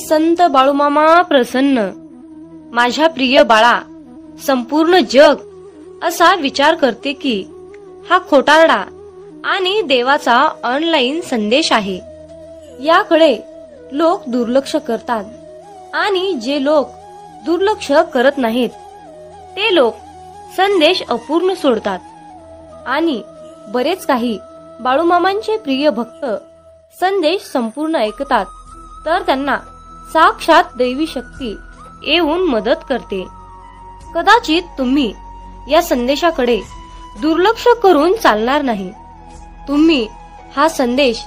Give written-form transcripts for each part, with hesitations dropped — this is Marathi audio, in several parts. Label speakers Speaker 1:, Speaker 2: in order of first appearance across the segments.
Speaker 1: संत बाळूमामा प्रसन्न. माझ्या प्रिय बाळा, संपूर्ण जग असा विचार करते की हा खोटारडा आणि देवाचा ऑनलाईन संदेश आहे. याकडे लोक दुर्लक्ष करतात आणि जे लोक दुर्लक्ष करत नाहीत ते लोक संदेश अपूर्ण सोडतात. आणि बरेच काही बाळूमामांचे प्रिय भक्त संदेश संपूर्ण ऐकतात तर त्यांना साक्षात दैवी शक्ती येऊन मदत करते. कदाचित तुम्ही या संदेशाकडे दुर्लक्ष करून चालणार नाही. तुम्ही हा संदेश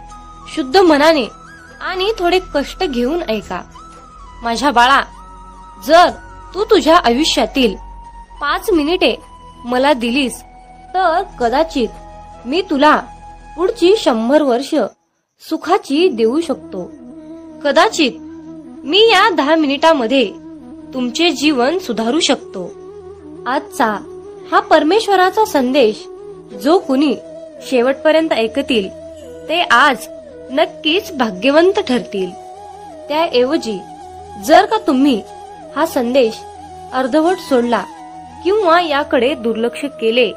Speaker 1: शुद्ध मनाने आणि थोडे कष्ट घेऊन ऐका. माझ्या बाळा, जर तू तुझ्या आयुष्यातील 5 मिनिटे मला दिलीस तर कदाचित मी तुला पुढची 100 वर्ष सुखाची देऊ शकतो. कदाचित मी या 10 मिनिटांमध्ये तुमचे जीवन सुधारू शकतो. आजचा हा परमेश्वराचा संदेश जो कुणी शेवटपर्यंत ऐकतील ते आज नक्कीच भाग्यवंत ठरतील. त्याऐवजी जर का तुम्ही हा संदेश अर्धवट सोडला किंवा याकडे दुर्लक्ष केले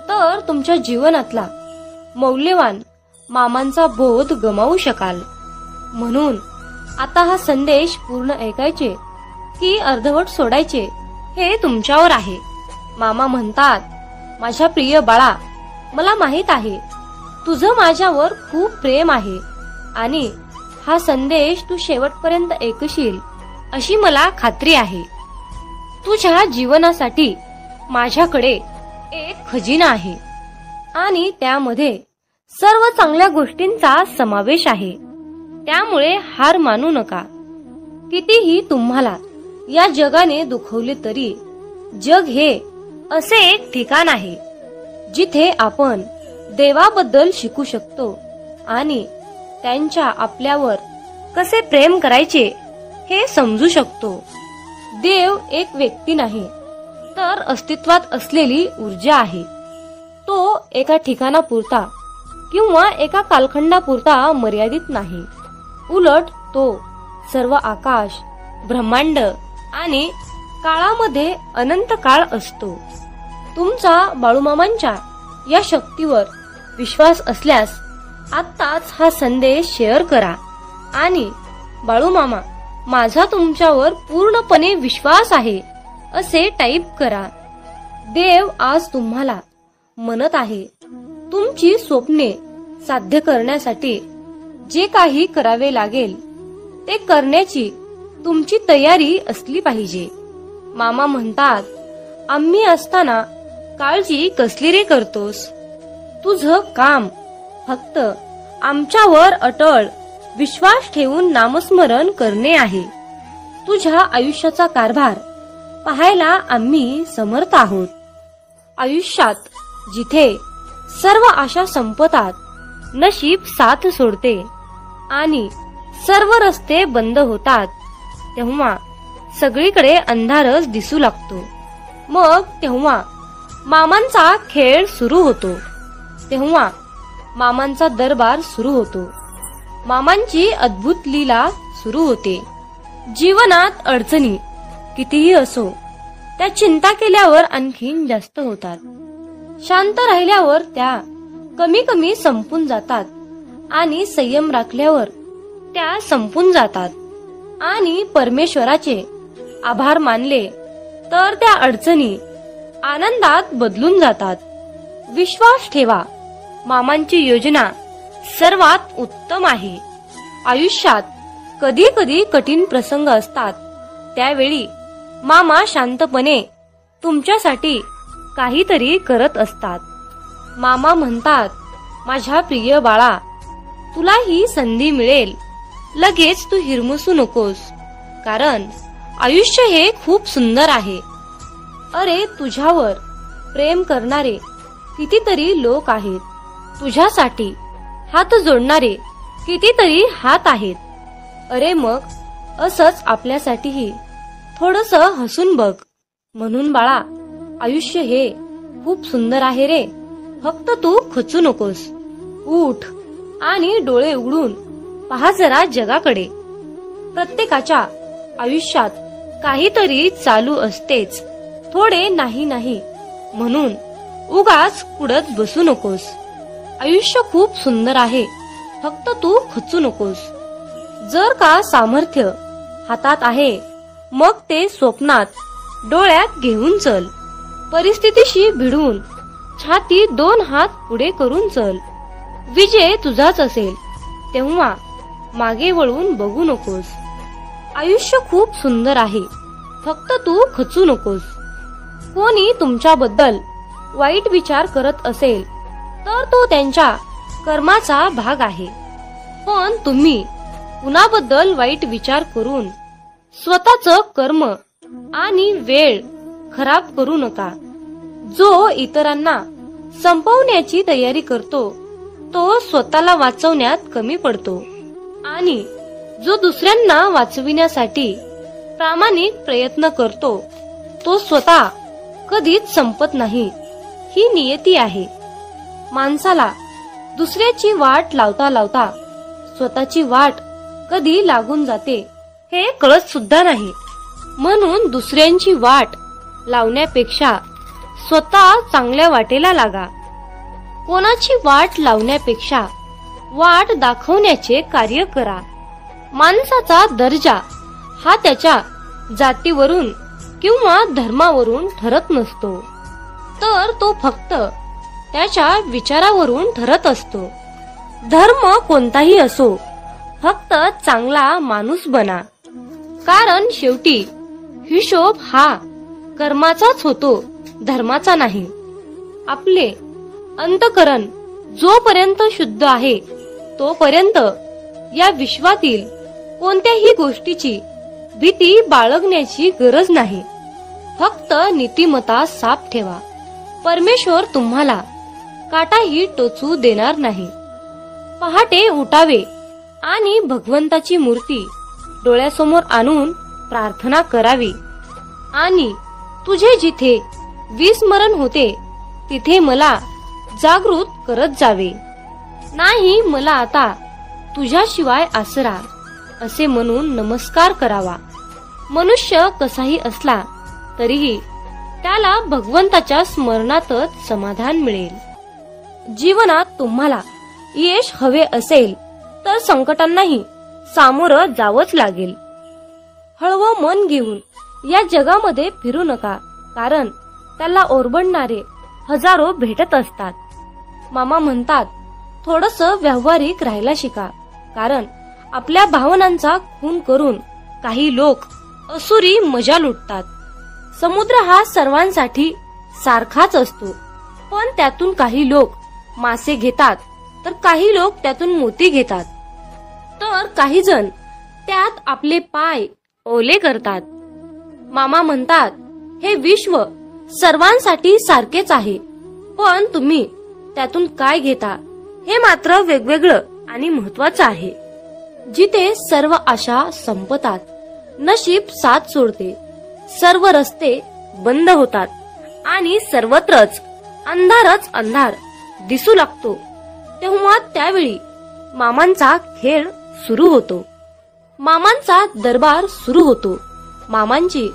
Speaker 1: तर तुमच्या जीवनातला मौल्यवान मामांचा बोध गमावू शकाल. म्हणून आता हा संदेश पूर्ण ऐकायचे की अर्धवट सोडायचे हे तुमच्यावर आहे. मामा म्हणतात, माझ्या प्रिय बाळा, मला माहित आहे तुझं माझ्यावर खूप प्रेम आहे आणि हा संदेश तू शेवटपर्यंत ऐकशील अशी मला खात्री आहे. तुझ्या जीवनासाठी माझ्याकडे एक खजिना आहे आणि त्यामध्ये सर्व चांगल्या गोष्टींचा समावेश आहे. त्यामुळे हार मानू नका. कितीही तुम्हाला या जगाने दुखवले तरी जग हे असे एक ठिकाण आहे जिथे आपण देवाबद्दल शिकू शकतो आणि त्यांच्या आपल्यावर कसे प्रेम करायचे हे समजू शकतो. देव एक व्यक्ती नाही तर अस्तित्वात असलेली ऊर्जा आहे. तो एका ठिकाणापुरता किंवा एका कालखंडापुरता मर्यादित नाही. उलट तो सर्व आकाश, ब्रह्मांड आणि काळामध्ये अनंत काळ असतो. तुमचा बाळूमामांच्या या शक्तीवर विश्वास असल्यास आत्ताच हा संदेश शेअर करा आणि बाळूमामा, माझा तुमच्यावर पूर्णपणे विश्वास आहे असे टाईप करा. देव आज तुम्हाला म्हणत आहे, तुमची स्वप्ने साध्य करण्यासाठी जे काही करावे लागेल ते करण्याची तुमची तयारी असली पाहिजे. मामा म्हणतात, आम्ही असताना काळजी कसली रे करतोस? तुझं काम फक्त आमच्यावर अटळ विश्वास ठेवून नामस्मरण करणे आहे. तुझ्या आयुष्याचा कारभार पाहायला आम्ही समर्थ आहोत. आयुष्यात जिथे सर्व आशा संपतात, नशीब साथ सोडते आणि सर्व रस्ते बंद होतात, तेव्हा सगळीकडे अंधारच दिसू लागतो. मग तेव्हा मामांचा खेळ सुरू होतो. तेव्हा मामांचा दरबार सुरू होतो. मामांची अद्भुत लीला सुरू होते. जीवनात अडचणी कितीही असो त्या चिंता केल्यावर आणखीन जास्त होतात. शांत राहिल्यावर त्या कमी कमी संपून जातात आणि संयम राखल्यावर त्या संपून जातात. आणि परमेश्वराचे आभार मानले तर त्या अडचणी आनंदात बदलून जातात. विश्वास ठेवा, मामांची योजना सर्वात उत्तम आहे. आयुष्यात कधी कधी कठीण प्रसंग असतात, त्यावेळी मामा शांतपणे तुमच्यासाठी काहीतरी करत असतात. मामा म्हणतात, माझ्या प्रिय बाळा, तुला ही संधी मिळेल, लगेच तू हिरमुसू नकोस, कारण आयुष्य हे खूप सुंदर आहे. अरे, तुझ्यावर प्रेम करणारे कितीतरी लोक आहेत. तुझ्यासाठी हात जोडणारे कितीतरी हात आहेत. अरे, मग असंच आपल्यासाठीही थोडंसं हसून बघ. म्हणून बाळा, आयुष्य हे खूप सुंदर आहे रे. फक्त तू खचू नकोस. उठ आणि डोळे उघडून पहा जरा जगाकडे. प्रत्येकाच्या आयुष्यात काहीतरी चालू असतेच. थोडे नाही नाही म्हणून उगाच कुडत बसू नकोस. आयुष्य खूप सुंदर आहे, फक्त तू खचू नकोस. जर का सामर्थ्य हातात आहे मग ते स्वप्नात डोळ्यात घेऊन चल. परिस्थितीशी भिडून छाती 2 हात पुढे करून चल. विजय तुझाच असेल तेव्हा मागे वळून बघू नकोस. आयुष्य खूप सुंदर आहे, फक्त तू खचू नकोस. कोणी तुमच्याबद्दल वाईट विचार करत असेल तर तो त्यांच्या कर्माचा भाग आहे. पण तुम्ही कुणाबद्दल वाईट विचार करून स्वतःचं कर्म आणि वेळ खराब करू नका. जो इतरांना संपवण्याची तयारी करतो तो स्वतःला वाचवण्यात कमी पडतो आणि जो दुसऱ्यांना वाचविण्यासाठी प्रामाणिक प्रयत्न करतो तो स्वतः कधीच संपत नाही. ही नियती आहे. माणसाला दुसऱ्याची वाट लावता लावता स्वतःची वाट कधी लागून जाते हे कळत सुद्धा नाही. म्हणून दुसऱ्यांची वाट लावण्यापेक्षा स्वतः चांगल्या वाटेला लागा. कोणाची वाट लावण्यापेक्षा वाट दाखवण्याचे कार्य करा. माणसाचा दर्जा हा त्याच्या जातीवरून किंवा धर्मावरून ठरत नसतो, तर तो फक्त त्याच्या विचारावरून ठरत असतो. धर्म कोणताही असो, फक्त चांगला माणूस बना. कारण शेवटी हिशोब हा कर्माचाच होतो, धर्माचा नाही. आपले अंतःकरण जोपर्यंत शुद्ध आहे तोपर्यंत या विश्वातील कोणत्याही गोष्टीची भीती बाळगण्याची गरज नाही. फक्त नीतिमत्ता साफ ठेवा. परमेश्वर तुम्हाला काटाही टोचू देणार नाही. पहाटे उठावे आणि भगवंताची मूर्ती डोळ्यासमोर आणून प्रार्थना करावी आणि तुझे जिथे विस्मरण होते तिथे मला जागृत करत जावे. नाही मला आता तुझ्याशिवाय आसरा असे म्हणून नमस्कार करावा. मनुष्य कसाही असला तरीही त्याला भगवंताच्या स्मरणातच समाधान मिळेल. जीवनात तुम्हाला यश हवे असेल तर संकटांनाही सामोरं जावंच लागेल. हळवं मन घेऊन या जगामध्ये फिरू नका, कारण त्याला ओरबडणारे हजारो भेटत असतात. मामा म्हणतात थोडंसं व्यावहारिक राहायला शिका, कारण आपल्या भावनांचा खून करून काही लोक असुरी मजा लुटतात. समुद्र हा सर्वांसाठी सारखाच असतो, पण त्यातून काही लोक मासे घेतात तर काही लोक त्यातून मोती घेतात, तर काही जण त्यात आपले पाय ओले करतात. मामा म्हणतात हे विश्व सर्वांसाठी सारखेच आहे, पण तुम्ही त्यातून काय घेता हे मात्र वेगवेगळं आणि महत्वाचं आहे. जिथे सर्व आशा संपतात, नशीब साथ सोडते, सर्व रस्ते बंद होतात आणि सर्वत्रच अंधारच अंधार दिसू लागतो, तेव्हा त्यावेळी मामांचा खेळ सुरू होतो. मामांचा दरबार सुरू होतो. मामांची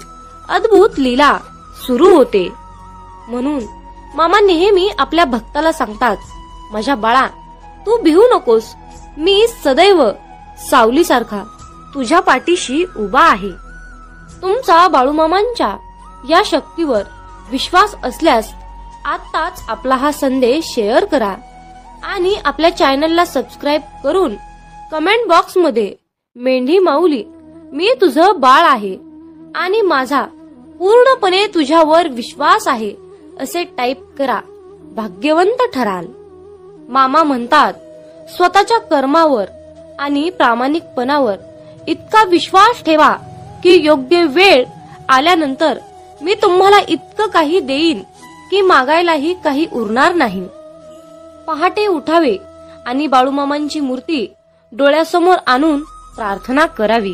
Speaker 1: अद्भुत लीला सुरू होते. म्हणून मामा नेहमी आपल्या भक्ताला सांगतात, माझ्या बाळा तू भिवू नकोस, मी सदैव सावलीसारखा तुझ्या पाठीशी उभा आहे. तुमचा बाळूमामांच्या या शक्तीवर विश्वास असल्यास आत्ताच आपला हा संदेश शेअर करा आणि आपल्या चॅनलला सबस्क्राईब करून कमेंट बॉक्स मध्ये मेंढी माऊली मी तुझं बाळ आहे आणि माझा पूर्णपणे तुझ्यावर विश्वास आहे असे टाईप करा. भाग्यवंत ठराल. मामा म्हणतात स्वतःच्या कर्मावर आणि प्रामाणिकपणावर इतका विश्वास ठेवा की योग्य वेळ आल्यानंतर मी तुम्हाला इतकं काही देईन की मागायलाही काही उरणार नाही. पहाटे उठावे आणि बाळूमामांची मूर्ती डोळ्यासमोर आणून प्रार्थना करावी.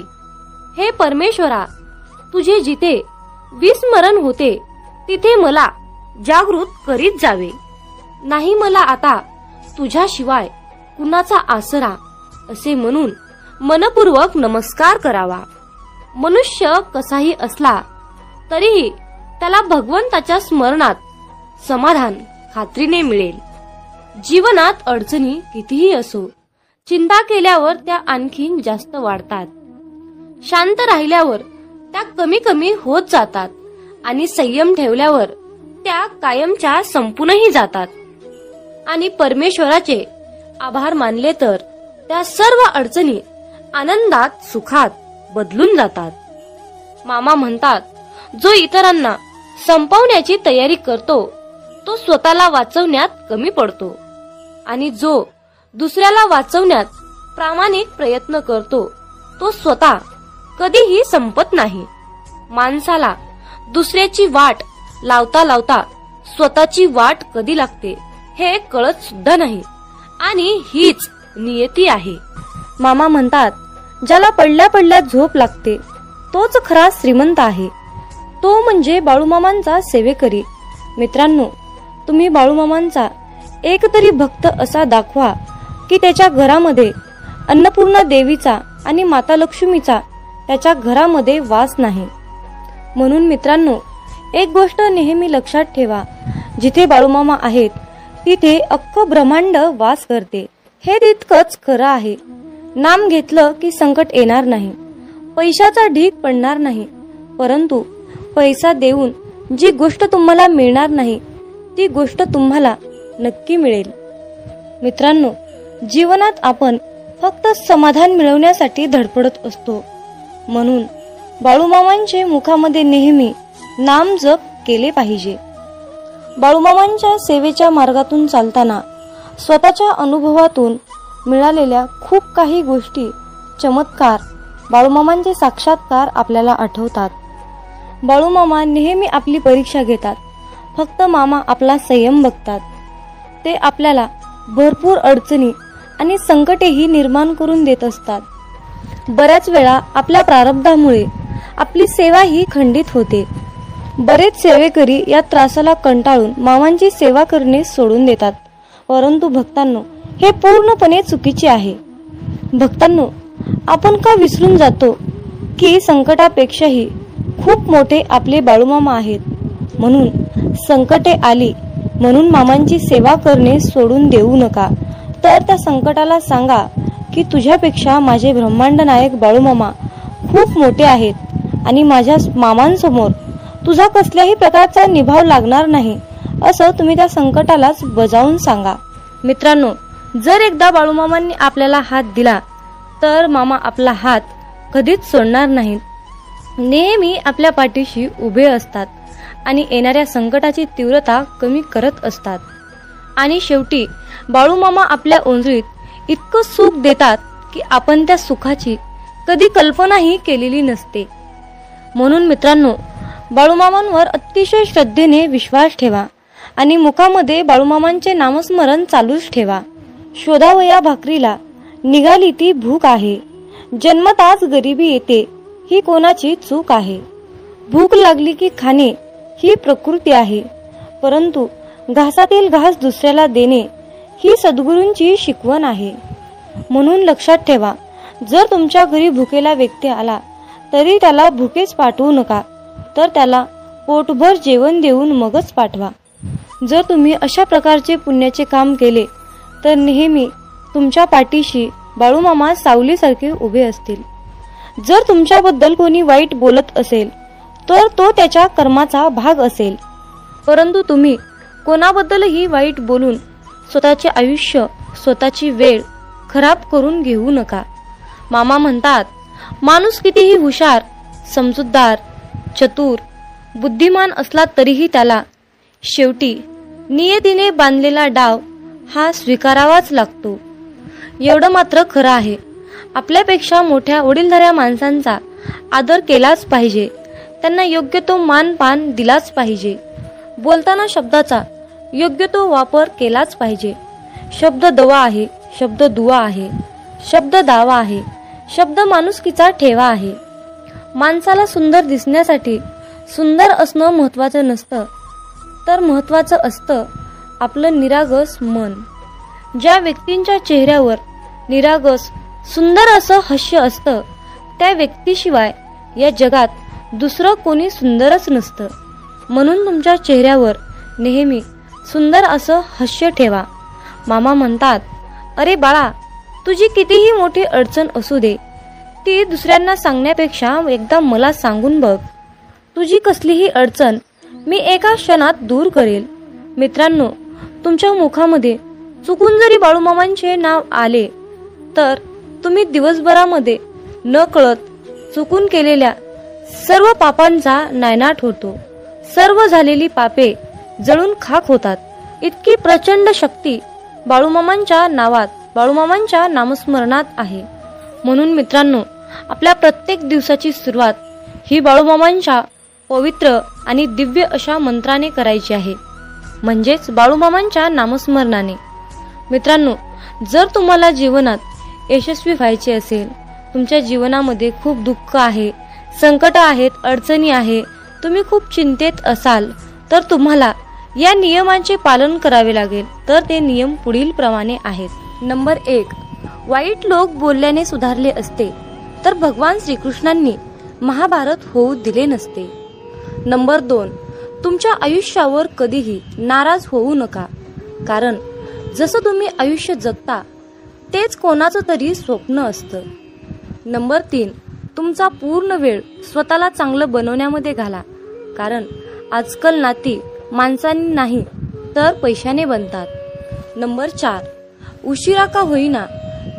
Speaker 1: हे परमेश्वरा, तुझे जिथे विस्मरण होते तिथे मला जागृत करीत जावे. नाही मला आता तुझ्याशिवाय कुणाचा आसरा असे म्हणून मनपूर्वक नमस्कार करावा. मनुष्य कसाही असला तरीही त्याला भगवंताच्या स्मरणात समाधान खात्रीने मिळेल. जीवनात अडचणी कितीही असो, चिंता केल्यावर त्या आणखीन जास्त वाढतात. शांत राहिल्यावर त्या कमी कमी होत जातात आणि संयम ठेवल्यावर त्या कायमच्या संपूनही जातात. आणि परमेश्वराचे आभार मानले तर त्या सर्व अडचणी आनंदात सुखात बदलून जातात. मामा म्हणतात, जो इतरांना संपवण्याची तयारी करतो तो स्वतःला वाचवण्यात कमी पडतो आणि जो दुसऱ्याला वाचवण्यात प्रामाणिक प्रयत्न करतो तो स्वतः कधीही संपत नाही. माणसाला दुसऱ्याची वाट लावता लावता स्वतःची वाट कधी लागते हे कळत सुद्धा नाही आणि हीच नियती आहे. मामा म्हणतात, ज्याला पडल्या पडल्या झोप लागते तोच खरा श्रीमंत आहे. तो म्हणजे बाळूमामांचा सेवेकरी. मित्रांनो, तुम्ही बाळूमामांचा एक तरी भक्त असा दाखवा की त्याच्या घरामध्ये अन्नपूर्णा देवीचा आणि माता लक्ष्मीचा त्याच्या घरामध्ये वास नाही. म्हणून मित्रांनो, एक गोष्ट नेहमी लक्षात ठेवा, जिथे बाळूमामा आहेत तिथे अख्खं ब्रह्मांड वास करते. हे तितकंच खरं आहे. नाम घेतलं की संकट येणार नाही, पैशाचा ढीग पडणार नाही, परंतु पैसा देऊन जी गोष्ट तुम्हाला मिळणार नाही ती गोष्ट तुम्हाला नक्की मिळेल. मित्रांनो, जीवनात आपण फक्त समाधान मिळवण्यासाठी धडपडत असतो. म्हणून बाळूमामांचे मुखामध्ये नेहमी नाम जप केले पाहिजे. बाळूमामांच्या सेवेच्या मार्गातून चालताना स्वतःच्या अनुभवातून मिळालेल्या खूप काही गोष्टी, चमत्कार, बाळूमामांचे साक्षात्कार आपल्याला आठवतात. बाळूमामा नेहमी आपली परीक्षा घेतात. फक्त मामा आपला संयम बघतात. ते आपल्याला भरपूर अडचणी आणि संकटेही निर्माण करून देत असतात. बऱ्याच वेळा आपल्या प्रारब्धामुळे आपली सेवा ही खंडित होते. बरेच सेवेकरी या त्रासाला कंटाळून मामांची सेवा करणे सोडून देतात. परंतु भक्तांनो, हे पूर्णपणे चुकीचे आहे. भक्तांनो, आपण का विसरून जातो की संकटापेक्षाही खूप मोठे आपले बाळूमामा आहेत. म्हणून संकटे आली म्हणून मामांची सेवा करणे सोडून देऊ नका. तर त्या संकटाला सांगा की तुझ्यापेक्षा माझे ब्रह्मांड नायक बाळूमामा खूप मोठे आहेत आणि माझ्या मामांसमोर तुझा कसल्याही प्रकारचा निभाव लागणार नाही, असं तुम्ही त्या संकटालाच बजावून सांगा. मित्रांनो, जर एकदा बाळूमामांनी आपल्याला हात दिला तर मामा आपला हात कधीच सोडणार नाहीत. नेहमी आपल्या पाठीशी उभे असतात आणि येणाऱ्या संकटाची तीव्रता कमी करत असतात. आणि शेवटी बाळूमामा आपल्या ओंजळीत इतकं सुख देतात की आपण त्या सुखाची कधी कल्पनाही केलेली नसते. म्हणून मित्रांनो, बाळूमामांवर अतिशय श्रद्धेने विश्वास ठेवा आणि मुखामध्ये बाळूमामांचे नामस्मरण चालूच ठेवा. शोधावया भाकरीला निघाली ती भूक आहे, जन्मताच गरिबी येते ही कोणाची चूक आहे. भूक लागली की खाणे ही प्रकृती आहे, परंतु घासातील घास दुसऱ्याला देणे ही सद्गुरूंची शिकवण आहे. म्हणून लक्षात ठेवा, जर तुमच्या घरी भुकेला व्यक्ती आला तरी त्याला भुकेच पाठवू नका, तर त्याला पोटभर जेवण देऊन मगच पाठवा. जर तुम्ही अशा प्रकारचे पुण्याचे काम केले तर नेहमी तुमच्या पाठीशी बाळूमामा सावलीसारखे उभे असतील. जर तुमच्याबद्दल कोणी वाईट बोलत असेल तर तो त्याच्या कर्माचा भाग असेल, परंतु तुम्ही कोणाबद्दलही वाईट बोलून स्वतःचे आयुष्य, स्वतःची वेळ खराब करून घेऊ नका. मामा म्हणतात, माणूस कितीही हुशार, समजूतदार, चतुर, बुद्धिमान असला तरीही त्याला शेवटी नियतीने बांधलेला डाव हा स्वीकारावाच लागतो. एवढं मात्र खरं आहे, आपल्यापेक्षा मोठ्या वडीलधाऱ्या माणसांचा आदर केलाच पाहिजे. त्यांना योग्य तो मानपान दिलाच पाहिजे. बोलताना शब्दाचा योग्य तो वापर केलाच पाहिजे. शब्द दवा आहे, शब्द दुवा आहे, शब्द दावा आहे, शब्द माणुसकीचा ठेवा आहे. माणसाला सुंदर दिसण्यासाठी सुंदर असणं महत्वाचं नसतं, तर महत्वाचं असतं आपलं निरागस मन. ज्या व्यक्तींच्या चेहऱ्यावर निरागस सुंदर असं हास्य असतं, त्या व्यक्तीशिवाय या जगात दुसरं कोणी सुंदरच नसतं. म्हणून तुमच्या चेहऱ्यावर नेहमी सुंदर असं हास्य ठेवा. मामा म्हणतात, अरे बाळा, तुझी कितीही मोठी अडचण असू दे, ती दुसऱ्यांना सांगण्यापेक्षा एकदा मला सांगून बघ. तुझी कसलीही अडचण मी एका क्षणात दूर करेल. मित्रांनो, तुमच्या मुखामध्ये चुकून जरी बाळूमामांचे नाव आले तर तुम्ही दिवसभरामध्ये न कळत चुकून केलेल्या सर्व पापांचा नायनाट होतो. सर्व झालेली पापे जळून खाक होतात. इतकी प्रचंड शक्ती बाळूमामांच्या नावात, बाळूमामांच्या नामस्मरणात आहे. म्हणून मित्रांनो, आपल्या प्रत्येक दिवसाची सुरुवात ही बाळूमामांच्या पवित्र आणि दिव्य अशा मंत्राने करायची आहे, म्हणजेच बाळूमामांच्या नामस्मरणाने. मित्रांनो, जर तुम्हाला जीवनात यशस्वी व्हायचे असेल, तुमच्या जीवनामध्ये खूप दुःख आहे, संकट आहेत, अडचणी आहे, तुम्ही खूप चिंतेत असाल, तर तुम्हाला या नियमांचे पालन करावे लागेल. तर ते नियम पुढील प्रमाणे आहेत. नंबर 1, वाईट लोक बोलल्याने सुधारले असते तर भगवान श्रीकृष्णांनी महाभारत होऊ दिले नसते. नंबर 2, तुमच्या आयुष्यावर कधीही नाराज होऊ नका, कारण जसं तुम्ही आयुष्य जगता तेच कोणाचं तरी स्वप्न असतं. नंबर 3, तुमचा पूर्ण वेळ स्वतःला चांगलं बनवण्यामध्ये घाला, कारण आजकाल नाती माणसांनी नाही तर पैशाने बनतात. नंबर 4, उशिरा का होईना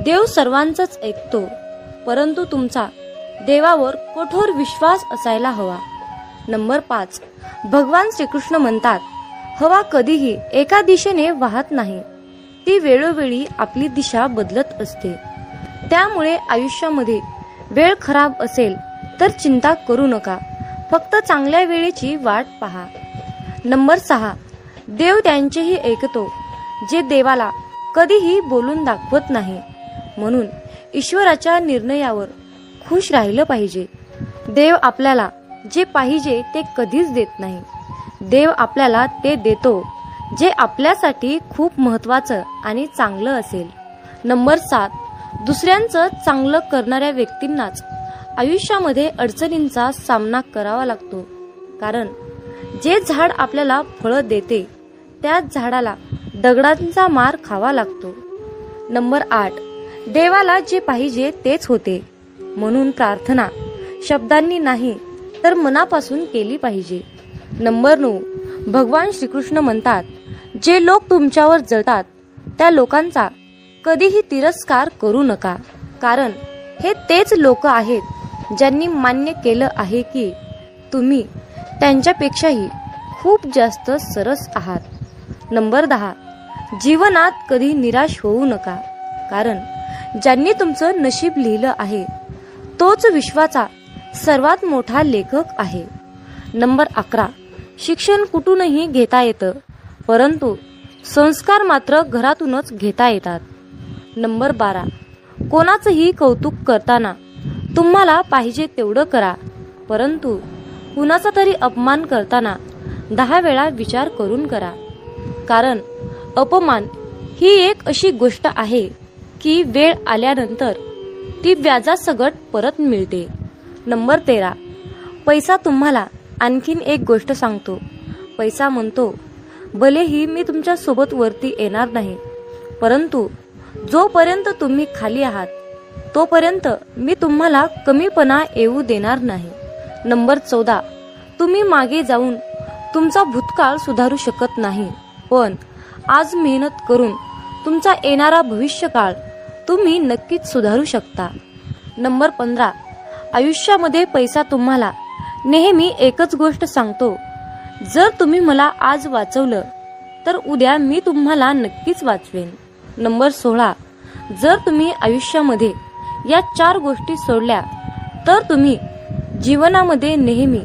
Speaker 1: देव सर्वांचंच ऐकतो, परंतु तुमचा देवावर कठोर विश्वास असायला हवा. नंबर 5, भगवान श्रीकृष्ण म्हणतात, हवा कधीही एका दिशेने वाहत नाही, ती वेळोवेळी आपली दिशा बदलत असते. त्यामुळे आयुष्यामध्ये वेळ खराब असेल तर चिंता करू नका, फक्त चांगल्या वेळेची वाट पहा. नंबर 6, देव त्यांचेही ऐकतो जे देवाला कधीही बोलून दाखवत नाही. म्हणून ईश्वराच्या निर्णयावर खुश राहिलं पाहिजे. देव आपल्याला जे पाहिजे ते कधीच देत नाही. देव आपल्याला ते देतो जे आपल्यासाठी खूप महत्त्वाचं आणि चांगलं असेल. नंबर 7, दुसऱ्यांचं चांगलं करणाऱ्या व्यक्तींनाच आयुष्यामध्ये अडचणींचा सामना करावा लागतो, कारण जे झाड आपल्याला फळं देते त्याच झाडाला दगडांचा मार खावा लागतो. नंबर 8, देवाला जे पाहिजे तेच होते, म्हणून प्रार्थना शब्दांनी नाही तर मनापासून केली पाहिजे. नंबर 9, भगवान श्रीकृष्ण म्हणतात, जे लोक तुमच्यावर जळतात त्या लोकांचा कधीही तिरस्कार करू नका, कारण हे तेच लोक आहेत ज्यांनी मान्य केलं आहे की तुम्ही त्यांच्यापेक्षाही खूप जास्त सरस आहात. नंबर 10, जीवनात कधी निराश होऊ नका, कारण ज्यांनी तुमचं नशीब लिहिलं आहे तोच विश्वाचा सर्वात मोठा लेखक आहे. नंबर 11, शिक्षण कुठूनही घेता येतं, परंतु संस्कार मात्र घरातूनच घेता येतात. नंबर 12, कोणाचंही कौतुक करताना तुम्हाला पाहिजे तेवढं करा, परंतु कुणाचा तरी अपमान करताना 10 वेळा विचार करून करा, कारण अपमान ही एक अशी गोष्ट आहे की वेळ आल्यानंतर ती व्याजासकट परत मिळते. नंबर 13, पैसा तुम्हाला आणखीन एक गोष्ट सांगतो. पैसा म्हणतो, भलेही मी तुमच्या सोबत वरती येणार नाही, परंतु जोपर्यंत तुम्ही खाली आहात तोपर्यंत मी तुम्हाला कमीपणा येऊ देणार नाही. नंबर 14, तुम्ही मागे जाऊन तुमचा भूतकाळ सुधारू शकत नाही, पण आज मेहनत करून तुमचा येणारा भविष्यकाळ तुम्ही नक्कीच सुधारू शकता. नंबर 15, आयुष्यामध्ये पैसा तुम्हाला नेहमी एकच गोष्ट सांगतो, जर तुम्ही मला आज वाचवलं तर उद्या मी तुम्हाला नक्कीच वाचवेन. नंबर 16, जर तुम्ही आयुष्यामध्ये या 4 गोष्टी सोडल्या तर तुम्ही जीवनामध्ये नेहमी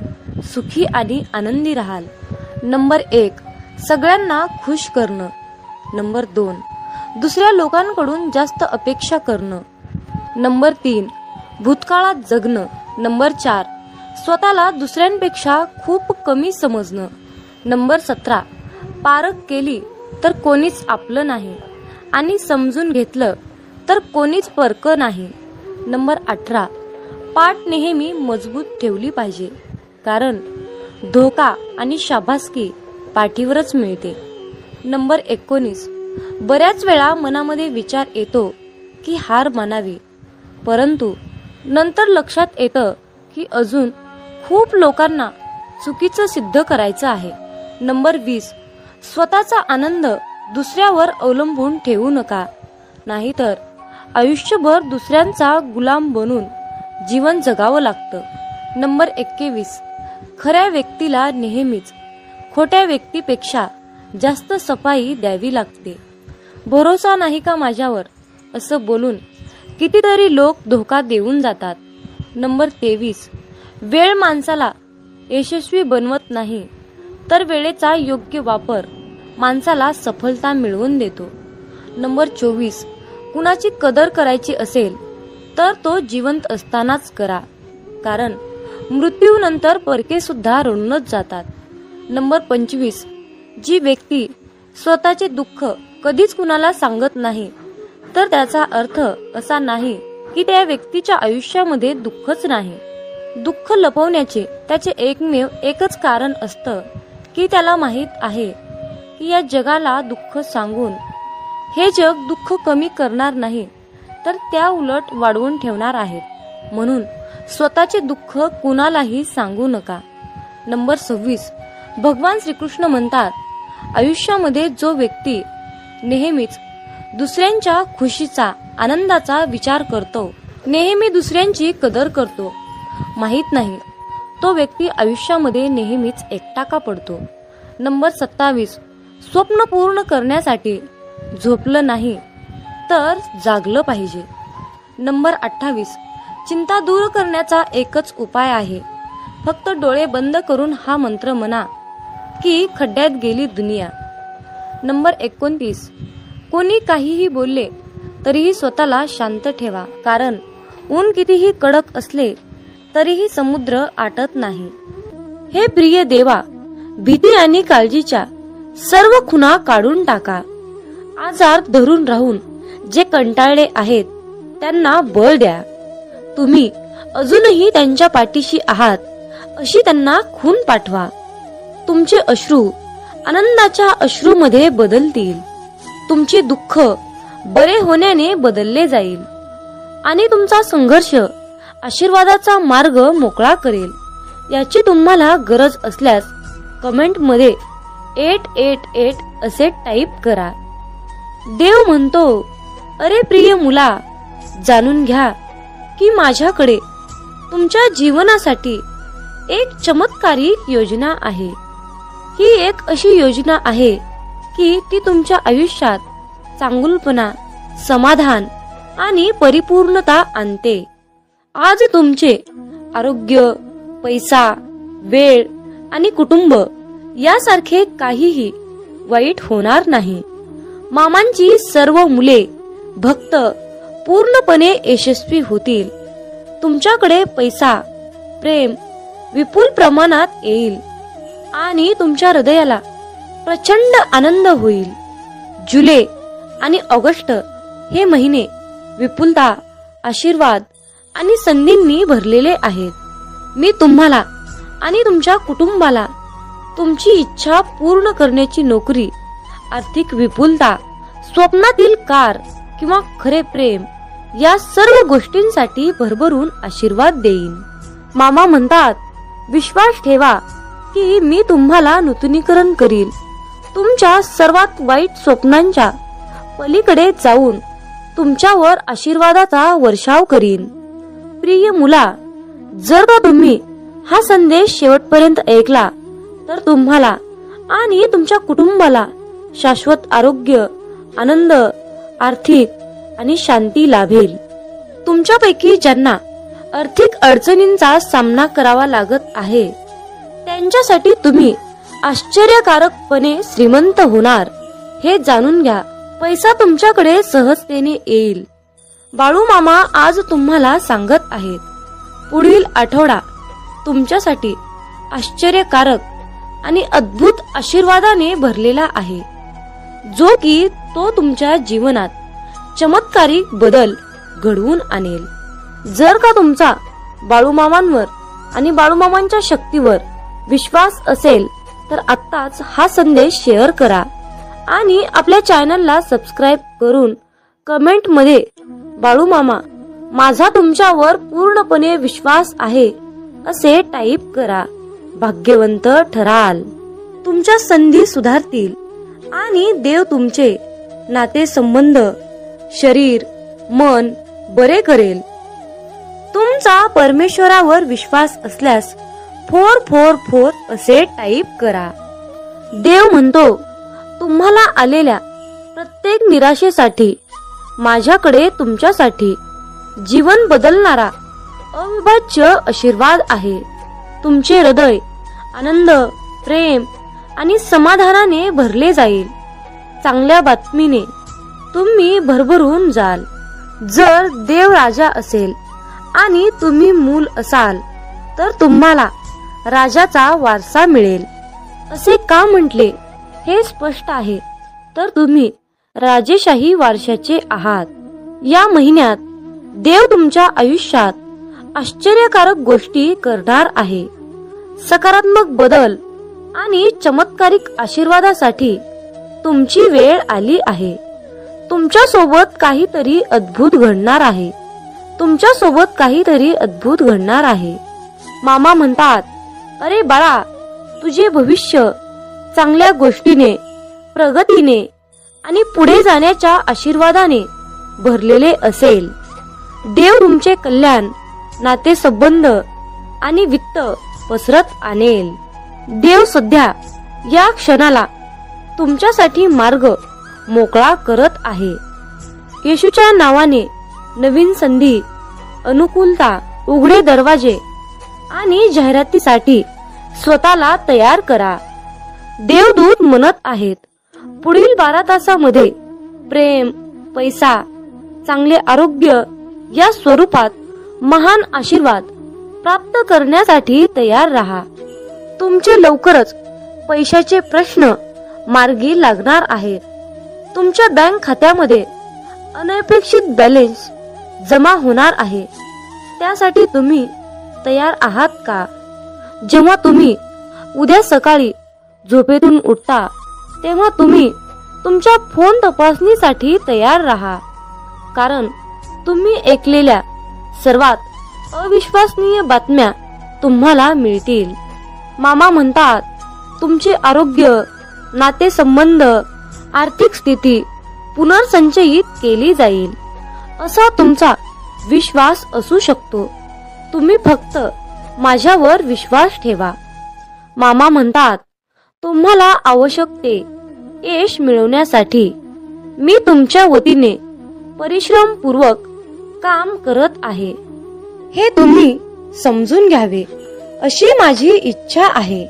Speaker 1: सुखी आणि आनंदी राहाल. नंबर 1, सगळ्यांना खुश करणं. नंबर 2, दुसऱ्या लोकांकडून जास्त अपेक्षा करणं. नंबर 3, भूतकाळात जगणं. नंबर 4, स्वतःला दुसऱ्यांपेक्षा खूप कमी समजणं. नंबर 17, पारख केली तर कोणीच आपलं नाही आणि समजून घेतलं तर कोणीच परक नाही. नंबर 18, पाठ नेहमी मजबूत ठेवली पाहिजे, कारण धोका आणि शाबासकी पाठीवरच मिळते. नंबर 19, बऱ्याच वेळा मनामध्ये विचार येतो की हार मानावी, परंतु नंतर लक्षात येतं की अजून खूप लोकांना चुकीचं सिद्ध करायचं आहे. नंबर 20, स्वतःचा आनंद दुसऱ्यावर अवलंबून ठेवू नका, नाहीतर आयुष्यभर दुसऱ्यांचा गुलाम बनून जीवन जगावं लागतं. नंबर 21, खऱ्या व्यक्तीला नेहमीच खोट्या व्यक्तीपेक्षा जास्त सफाई द्यावी लागते. भरोसा नाही का माझ्यावर असं बोलून कितीतरी लोक धोका देऊन जातात. नंबर 23, वेळ माणसाला यशस्वी बनवत नाही, तर वेळेचा योग्य वापर माणसाला सफलता मिळवून देतो. नंबर 24, कुणाची कदर करायची असेल तर तो जिवंत असतानाच करा, कारण मृत्यूनंतर परके सुद्धा रडूनच जातात. नंबर 25, जी व्यक्ती स्वतःचे दुःख कधीच कुणाला सांगत नाही, तर त्याचा अर्थ असा नाही की त्या व्यक्तीच्या आयुष्यामध्ये दुःखच नाही. दुःख लपवण्याचे त्याचे एकमेव एकच कारण असतं की त्याला माहित आहे की या जगाला दुःख सांगून हे जग दुःख कमी करणार नाही, तर त्या उलट वाढवून ठेवणार आहेत. म्हणून स्वतःचे दुःख कुणालाही सांगू नका. नंबर 26, भगवान श्रीकृष्ण म्हणतात, आयुष्यामध्ये जो व्यक्ती नेहमीच दुसऱ्यांच्या खुशीचा, आनंदाचा विचार करतो, नेहमी दुसऱ्यांची कदर करतो, माहित नाही तो व्यक्ती आयुष्यामध्ये नेहमीच एकटा का पडतो. नंबर 27, स्वप्न पूर्ण करण्यासाठी झोपलं नाही तर जागलं पाहिजे. नंबर 28, चिंता दूर करण्याचा एकच उपाय आहे, फक्त डोळे बंद करून हा मंत्र म्हणा की खड्ड्यात गेली दुनिया. नंबर 29, कोणी काहीही बोलले तरीही स्वतःला शांत ठेवा, कारण ऊन कितीही कडक असले तरीही समुद्र आटत नाही. हे प्रिय देवा, भीती आणि काळजीच्या सर्व खुणा काढून टाका. आजार धरून राहून जे कंटाळले आहेत त्यांना बळ द्या. तुम्ही अजूनही त्यांच्या पाठीशी आहात अशी त्यांना खून पाठवा. तुमचे अश्रू आनंदाच्या अश्रूमध्ये बदलतील. तुमचे दुःख बरे होण्याने बदलले जाईल आणि तुमचा संघर्ष आशीर्वादाचा मार्ग मोकळा करेल. याची तुम्हाला गरज असल्यास कमेंट मध्ये 888 असे टाईप करा. देव म्हणतो, अरे प्रिय मुला, जाणून घ्या की माझ्याकडे तुमच्या जीवनासाठी एक चमत्कारिक योजना आहे. ही एक अशी योजना आहे की ती तुमच्या आयुष्यात चांगुलपणा, समाधान आणि परिपूर्णता आणते. आज तुमचे आरोग्य, पैसा, वेळ आणि कुटुंब यासारखे काहीही वाईट होणार नाही. मामांची सर्व मुले भक्त पूर्णपणे यशस्वी होतील. तुमच्याकडे पैसा, प्रेम विपुल प्रमाणात येईल आणि तुमच्या हृदयाला प्रचंड आनंद होईल. जुलै आणि ऑगस्ट हे महिने विपुलता, आशीर्वाद आणि संधींनी भरलेले आहेत. मी तुम्हाला आणि तुमच्या कुटुंबाला तुमची इच्छा पूर्ण करण्याची नोकरी, आर्थिक विपुलता, स्वप्नातील कार किंवा खरे प्रेम या सर्व गोष्टींसाठी भरभरून आशीर्वाद देईन. मामा म्हणतात, विश्वास ठेवा की मी तुम्हाला नूतनीकरण करील. तुमच्या सर्वात वाईट स्वप्नांच्या पलीकडे जाऊन तुमच्यावर आशीर्वादाचा वर्षाव करीन. प्रिय मुला, जर का तुम्ही हा संदेश शेवटपर्यंत ऐकला तर तुम्हाला आणि तुमच्या कुटुंबाला शाश्वत आरोग्य, आनंद, आर्थिक आणि शांती लाभेल. तुमच्यापैकी ज्यांना आर्थिक अडचणींचा सामना करावा लागत आहे त्यांच्यासाठी तुम्ही आश्चर्यकारकपणे श्रीमंत होणार हे जाणून घ्या. पैसा तुमच्याकडे सहजतेने येईल. बाळू मामा आज तुम्हाला सांगत आहेत, पुढील आठवडा तुमच्यासाठी आश्चर्यकारक आणि अद्भुत आशीर्वादाने भरलेला आहे, जो की तो तुमच्या जीवनात चमत्कारिक बदल घडवून आणेल. जर का तुमचा बाळूमामांवर आणि बाळूमामांच्या शक्तीवर विश्वास असेल तर आत्ताच हा संदेश शेअर करा आणि आपल्या चॅनलला सबस्क्राईब करून कमेंट मध्ये बाळूमामा माझा तुमच्यावर पूर्णपणे विश्वास आहे असे टाईप करा. भाग्यवंत ठराल. तुमच्या संधी सुधारतील आणि देव तुमचे नातेसंबंध, शरीर, मन बरे करेल. तुमचा परमेश्वरावर विश्वास असल्यास 444 असे टाईप करा. देव म्हणतो, तुम्हाला आलेल्या प्रत्येक निराशेसाठी माझ्याकडे तुमच्यासाठी जीवन बदलणारा अविभाज्य आशीर्वाद आहे. तुमचे हृदय आनंद, प्रेम आणि समाधानाने भरले जाईल. चांगल्या बातमीने तुम्ही भरभरून जाल. जर देव राजा असेल आणि तुम्ही मूल असाल तर तुम्हाला राजाचा वारसा मिळेल. असे का म्हटले हे स्पष्ट आहे, तर तुम्ही राजेशाही वारशाचे आहात. या महिन्यात देव तुमच्या आयुष्यात आश्चर्यकारक गोष्टी करणार आहे. सकारात्मक बदल आणि चमत्कारिक आशीर्वादासाठी तुमची वेळ आली आहे. तुमच्या सोबत काहीतरी अद्भुत घडणार आहे. तुमच्या सोबत काहीतरी अद्भुत घडणार आहे. मामा म्हणतात, अरे बाळा, तुझे भविष्य चांगल्या गोष्टीने, प्रगतीने आणि पुढे जाण्याच्या आशीर्वादाने भरलेले असेल. देव तुमचे कल्याण, नातेसंबंध आणि वित्त पसरत आणेल. देव सध्या या क्षणाला तुमच्यासाठी मार्ग मोकळा करत आहे. येशूच्या नावाने नवीन संधी, अनुकूलता, उघडे दरवाजे आणि जाहिरातीसाठी स्वतःला तयार करा. देवदूत म्हणत आहेत, पुढील 12 तासामध्ये प्रेम, पैसा, चांगले आरोग्य या स्वरूपात महान आशीर्वाद प्राप्त करण्यासाठी तयार राहा. तुमचे लवकरच पैशाचे प्रश्न मार्गी लागणार आहेत. तुमच्या बँक खात्यामध्ये अनपेक्षित बॅलन्स जमा होणार आहे. त्यासाठी तुम्ही तयार आहात का? जेव्हा तुम्ही उद्या सकाळी झोपेतून उठता तेव्हा तुम्ही तुमच्या फोन तपासणीसाठी तयार राहा, कारण तुम्ही ऐकलेल्या सर्वात अविश्वसनीय बातम्या तुम्हाला मिळतील. मामा म्हणतात, तुमचे आरोग्य, नातेसंबंध, आर्थिक स्थिती पुनर्संचयित केली जाईल असा तुमचा विश्वास असू शकतो. तुम्ही फक्त माझ्यावर विश्वास ठेवा. मामा म्हणतात, तुम्हाला आवश्यक ते यश मिळवण्यासाठी मी तुमच्या वतीने परिश्रमपूर्वक काम करत आहे. हे तुम्ही समजून घ्यावे अशी माझी इच्छा आहे.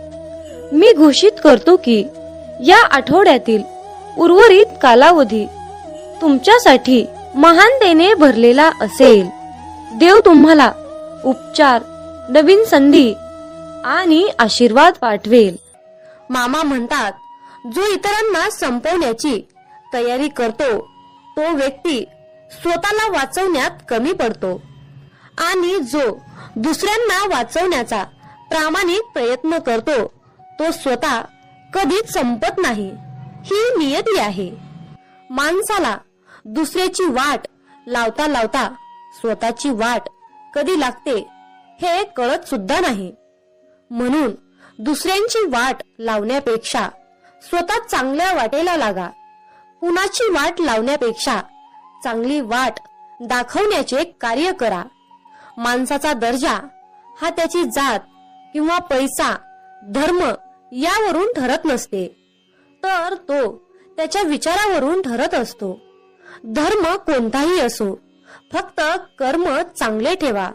Speaker 1: मी घोषित करतो की या आठवड्यातील उर्वरित कालावधी तुमच्यासाठी महानतेने भरलेला असेल. देव तुम्हाला उपचार, नवीन संधी आणि आशीर्वाद पाठवेल. मामा म्हणतात, जो इतरांना संपवण्याची तयारी करतो तो व्यक्ती स्वतःला वाचवण्यात कमी पडतो आणि जो दुसऱ्यांना वाचवण्याचा प्रामाणिक प्रयत्न करतो तो स्वतः कधीच संपत नाही. ही नियती आहे. माणसाला दुसऱ्याची वाट लावता लावता स्वतःची वाट कधी लागते हे कळत सुद्धा नाही. म्हणून दुसऱ्यांची वाट लावण्यापेक्षा स्वतः चांगल्या वाटेला लागा. कुणाची वाट लावण्यापेक्षा चांगली वाट दाखवण्याचे कार्य करा. माणसाचा दर्जा हा त्याची जात किंवा पैसा, धर्म यावरून ठरत नसते, तर तो त्याच्या विचारावरून ठरत असतो. धर्म कोणताही असो, फक्त कर्म चांगले ठेवा.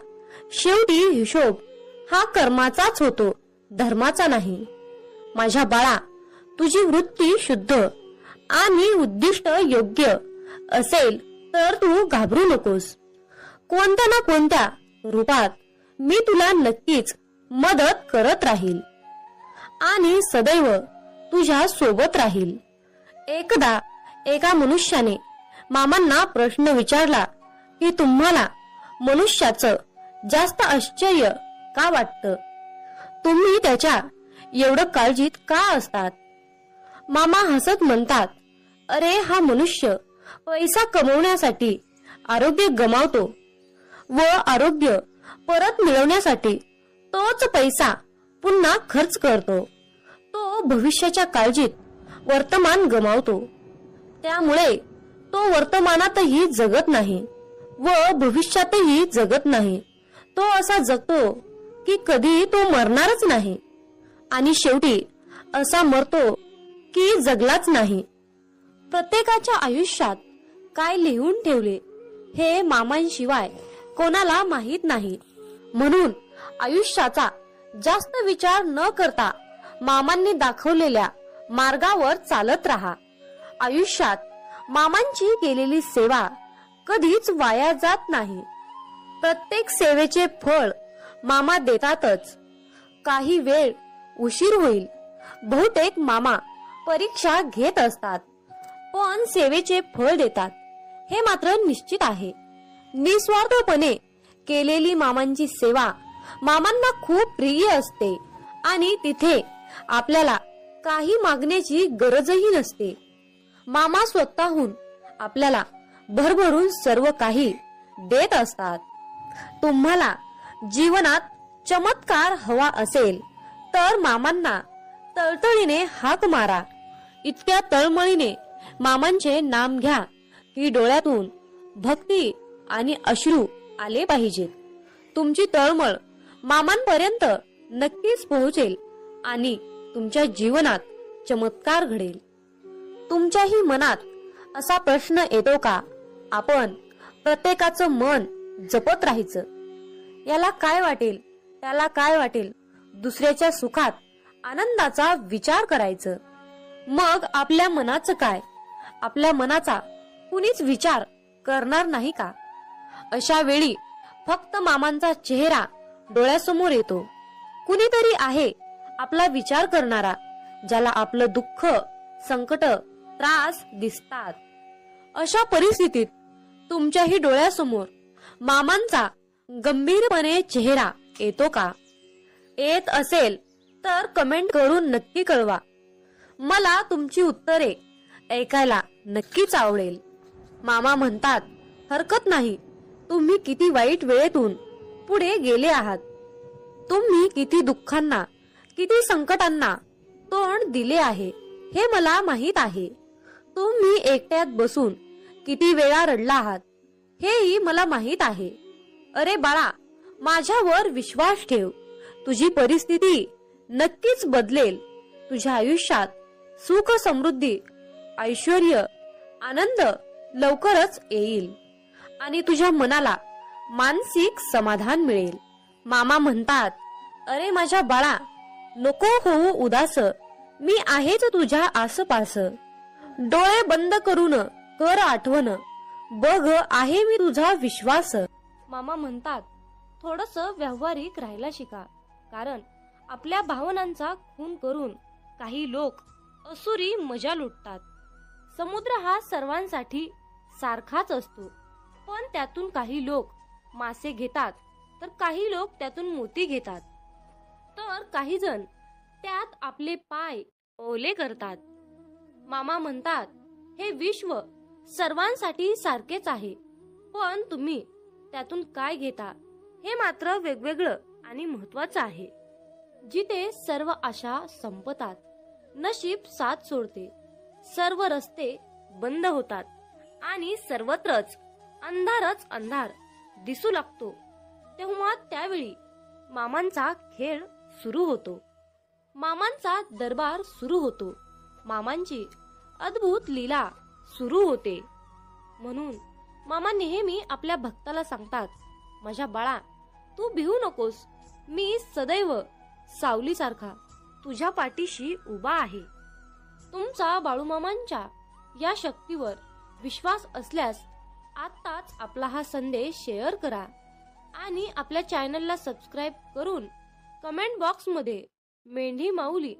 Speaker 1: शेवटी हिशोब हा कर्माचाच होतो, धर्माचा नाही. माझ्या बाळा, तुझी वृत्ती शुद्ध आणि उद्दिष्ट योग्य असेल तर तू घाबरू नकोस. कोणत्या ना कोणत्या रूपात मी तुला नक्कीच मदत करत राहील आणि सदैव तुझ्या सोबत राहील. एकदा एका मनुष्याने मामांना प्रश्न विचारला की तुम्हाला मनुष्याचं जास्त आश्चर्य का वाटतं? तुम्ही त्याच्या एवढं काळजीत का असतात? मामा हसत म्हणतात, अरे हा मनुष्य पैसा कमवण्यासाठी आरोग्य गमावतो व आरोग्य परत मिळवण्यासाठी तोच पैसा पुन्हा खर्च करतो. तो भविष्याच्या काळजीत वर्तमान गमावतो. त्यामुळे तो वर्तमानातही जगत नाही व भविष्यातही जगत नाही. तो असा जगतो की कधी तो मरणारच नाही आणि शेवटी असा मरतो की जगलाच नाही. प्रत्येकाच्या आयुष्यात काय लिहून ठेवले हे मामांशिवाय कोणाला माहित नाही. म्हणून आयुष्याचा जास्त विचार न करता मामांनी दाखवलेल्या मार्गावर चालत राहा. आयुष्यात मामांची केलेली सेवा कधीच वाया जात नाही. प्रत्येक सेवेचे फळ मामा देतातच. काही वेळ उशीर होईल, बहुतेक मामा परीक्षा घेत असतात, पण सेवेचे फळ देतात हे मात्र निश्चित आहे. निस्वार्थपणे केलेली मामांची सेवा मामांना खूप प्रिय असते आणि तिथे आपल्याला काही मागण्याची गरजही नसते. मामा स्वतःहून आपल्याला भरभरून सर्व काही देत असतात. तुम्हाला जीवनात चमत्कार हवा असेल तर मामांना तळतळीने हाक मारा. इतक्या तळमळीने मामांचे नाम घ्या की डोळ्यातून भक्ती आणि अश्रू आले पाहिजेत. तुमची तळमळ मामांपर्यंत नक्कीच पोहोचेल आणि तुमच्या जीवनात चमत्कार घडेल. तुमच्याही मनात असा प्रश्न येतो का, आपण प्रत्येकाचं मन जपत राहायचं, याला काय वाटेल त्याला काय वाटेल, दुसऱ्याच्या सुखात आनंदाचा विचार करायचं, मग आपल्या मनाचं काय, आपल्या मनाचा कुणीच विचार करणार नाही का? अशा वेळी फक्त मामांचा चेहरा डोळ्यासमोर येतो. कुणीतरी आहे आपला विचार करणारा, ज्याला आपलं दुःख, संकट, त्रास दिसतात. अशा परिस्थितीत तुमच्याही डोळ्यासमोर मामांचा गंभीरपणे चेहरा येतो का? येत असेल तर कमेंट करून नक्की कळवा. मला तुमची उत्तरे ऐकायला नक्कीच आवडेल. मामा म्हणतात, हरकत नाही, तुम्ही किती वाईट वेळेतून पुढे गेले आहात, तुम्ही किती दुःखांना, किती संकटांना तोंड दिले आहे हे मला माहित आहे. तुम्ही एकट्यात बसून किती वेळा रडला आहात हेही मला माहित आहे. अरे बाळा, माझ्यावर विश्वास ठेव, तुझी परिस्थिती नक्कीच बदलेल. तुझ्या आयुष्यात सुख, समृद्धी, ऐश्वर्य, आनंद लवकरच येईल आणि तुझ्या मनाला मानसिक समाधान मिळेल. मामा म्हणतात, अरे माझ्या बाळा, नको होऊ उदास, मी आहेच तुझ्या आसपास. डोळे बंद करून कर आठवण, बघ आहे मी तुझा विश्वास. मामा म्हणतात, थोडस व्यावहारिक राहायला शिका, कारण आपल्या भावनांचा खून करून काही लोक असुरी मजा लुटतात. समुद्र हा सर्वांसाठी सारखाच असतो, पण त्यातून काही लोक मासे घेतात तर काही लोक त्यातून मोती घेतात, तर काही जण त्यात आपले पाय ओले करतात. मामा म्हणतात, हे विश्व सर्वांसाठी सारखेच आहे, पण तुम्ही त्यातून काय घेता हे मात्र वेगवेगळं आणि महत्वाचं आहे. जिथे सर्व आशा संपतात, नशीब साथ सोडते, सर्व रस्ते बंद होतात आणि सर्वत्रच अंधारच अंधार दिसू लागतो, तेव्हा त्यावेळी मामांचा खेळ सुरू होतो, मामांचा दरबार सुरू होतो, मामांची अद्भुत लीला सुरू होते. म्हणून मामा नेहमी आपल्या भक्ताला सांगतात, माझ्या बाळा, तू भिवू नकोस, मी सदैव सावलीसारखा तुझ्या पाठीशी उभा आहे. तुमचा बाळूमामांच्या या शक्तीवर विश्वास असल्यास आत्ताच आपला हा संदेश शेअर करा आणि आपल्या चॅनलला सबस्क्राईब करून कमेंट बॉक्स मध्ये मेंढी माऊली,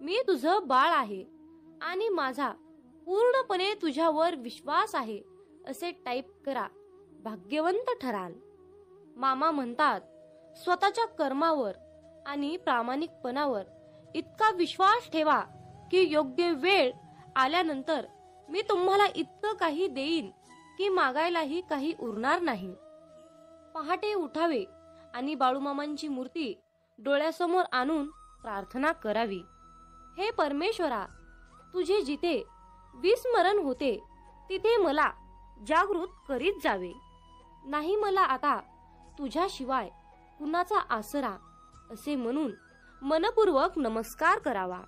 Speaker 1: मी तुझं बाळ आहे आणि माझा पूर्णपणे तुझ्यावर विश्वास आहे असे टाईप करा, भाग्यवंत ठराल. मामा म्हणतात, स्वतःच्या कर्मावर आणि प्रामाणिकपणावर इतका विश्वास ठेवा की योग्य वेळ आल्यानंतर मी तुम्हाला इतकं काही देईन की मागायलाही काही उरणार नाही. पहाटे उठावे आणि बाळूमामांची मूर्ती डोळ्यासमोर आणून प्रार्थना करावी. हे परमेश्वरा, तुझे जिथे विस्मरण होते तिथे मला जागृत करीत जावे. नाही मला आता तुझ्याशिवाय कुणाचा आसरा, असे म्हणून मनपूर्वक नमस्कार करावा.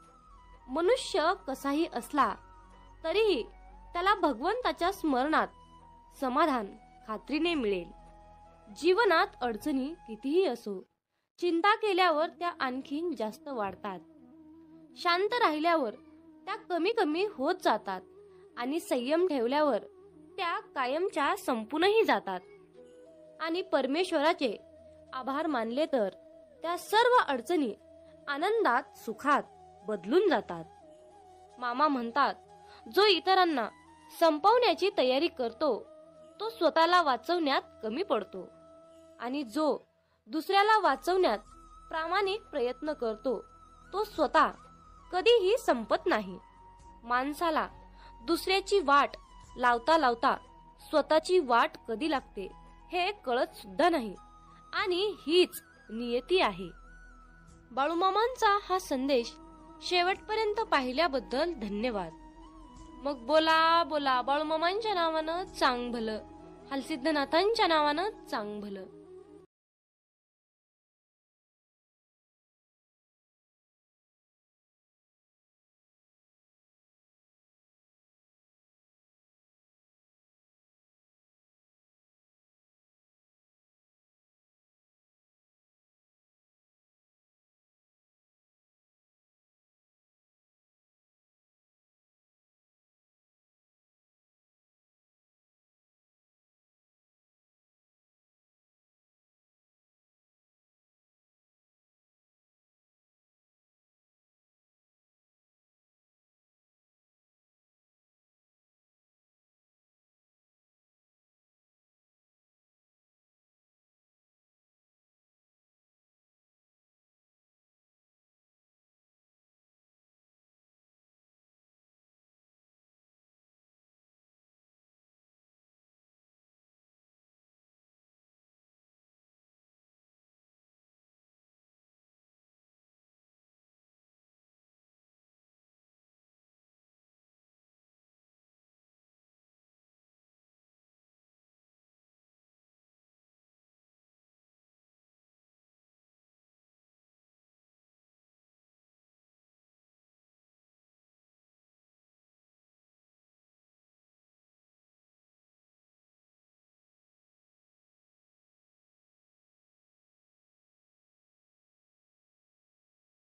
Speaker 1: मनुष्य कसाही असला तरीही त्याला भगवंताच्या स्मरणात समाधान खात्रीने मिळेल. जीवनात अडचणी कितीही असो, चिंता केल्यावर त्या आणखीन जास्त वाढतात. शांत राहिल्यावर त्या कमी कमी होत जातात आणि संयम ठेवल्यावर त्या कायमच्या संपूनही जातात. आणि परमेश्वराचे आभार मानले तर त्या सर्व अडचणी आनंदात सुखात बदलून जातात. मामा म्हणतात, जो इतरांना संपवण्याची तयारी करतो तो स्वतःला वाचवण्यात कमी पडतो आणि जो दुसऱ्याला वाचवण्यात प्रामाणिक प्रयत्न करतो तो स्वतः कधीही संपत नाही. माणसाला दुसऱ्याची वाट लावता लावता स्वतःची वाट कधी लागते हे कळत सुद्धा नाही आणि हीच नियती आहे. बाळूमामांचा हा संदेश शेवटपर्यंत पाहिल्याबद्दल धन्यवाद. मग बोला बोला बाळूमामांच्या नावानं चांग भलं, हलसिद्धनाथांच्या नावानं चांग भलं.